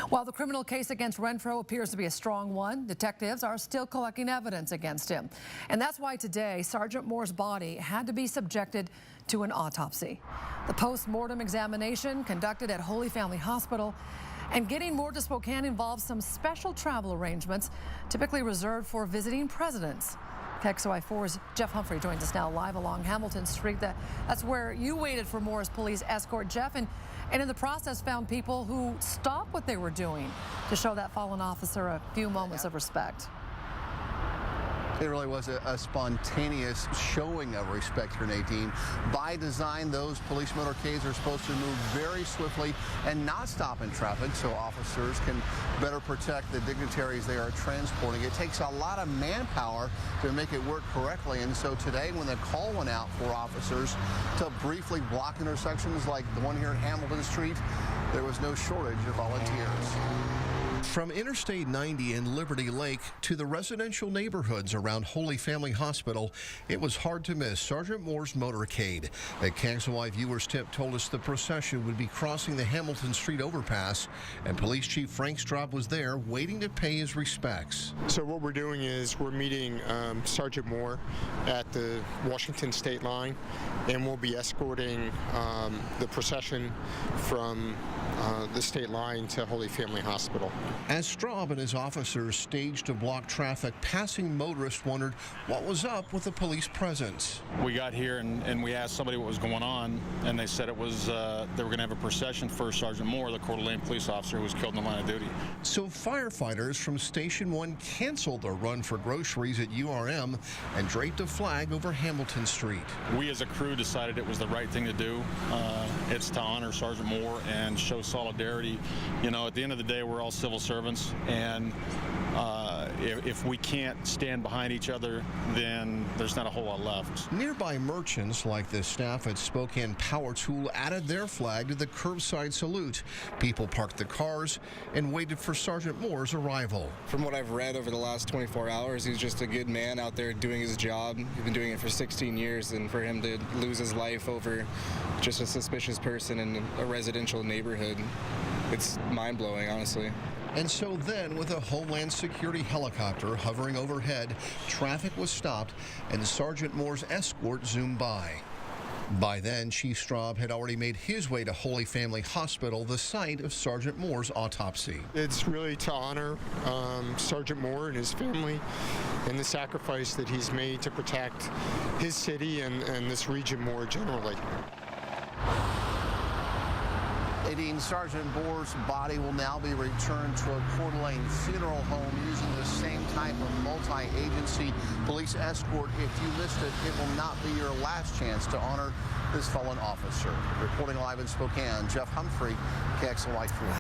While the criminal case against Renfro appears to be a strong one, detectives are still collecting evidence against him. And that's why today, Sergeant Moore's body had to be subjected to an autopsy. The post-mortem examination conducted at Holy Family Hospital. And getting Moore to Spokane involves some special travel arrangements typically reserved for visiting presidents. KXLY4's Jeff Humphrey joins us now live along Hamilton Street. That's where you waited for Moore's police escort, Jeff, and in the process found people who stopped what they were doing to show that fallen officer a few moments of respect. It really was a spontaneous showing of respect here, Nadine. By design, those police motorcades are supposed to move very swiftly and not stop in traffic so officers can better protect the dignitaries they are transporting. It takes a lot of manpower to make it work correctly, and so today when the call went out for officers to briefly block intersections like the one here at Hamilton Street, there was no shortage of volunteers. From Interstate 90 and Liberty Lake to the residential neighborhoods around Holy Family Hospital, it was hard to miss Sergeant Moore's motorcade. A KXLY viewer's tip told us the procession would be crossing the Hamilton Street overpass, and Police Chief Frank Straub was there waiting to pay his respects. So what we're doing is we're meeting Sergeant Moore at the Washington state line, and we'll be escorting the procession from the state line to Holy Family Hospital. As Straub and his officers staged to block traffic, passing motorists wondered what was up with the police presence. We got here and we asked somebody what was going on, and they said it was they were going to have a procession for Sergeant Moore, the Coeur d'Alene police officer who was killed in the line of duty. So firefighters from Station 1 canceled their run for groceries at URM and draped a flag over Hamilton Street. We as a crew decided it was the right thing to do. It's to honor Sergeant Moore and show solidarity. You know, at the end of the day, we're all civil servants, and if we can't stand behind each other, then there's not a whole lot left. Nearby merchants like the staff at Spokane Power Tool added their flag to the curbside salute. People parked the cars and waited for Sergeant Moore's arrival. From what I've read over the last 24 hours, he's just a good man out there doing his job. He's been doing it for 16 years, and for him to lose his life over just a suspicious person in a residential neighborhood, it's mind-blowing, honestly. And so then, with a Homeland Security helicopter hovering overhead, traffic was stopped and Sergeant Moore's escort zoomed by. By then, Chief Straub had already made his way to Holy Family Hospital, the site of Sergeant Moore's autopsy. It's really to honor Sergeant Moore and his family and the sacrifice that he's made to protect his city and this region more generally. Sergeant Moore's body will now be returned to a Coeur d'Alene funeral home using the same type of multi-agency police escort. If you missed it, it will not be your last chance to honor this fallen officer. Reporting live in Spokane, Jeff Humphrey, KXLY4.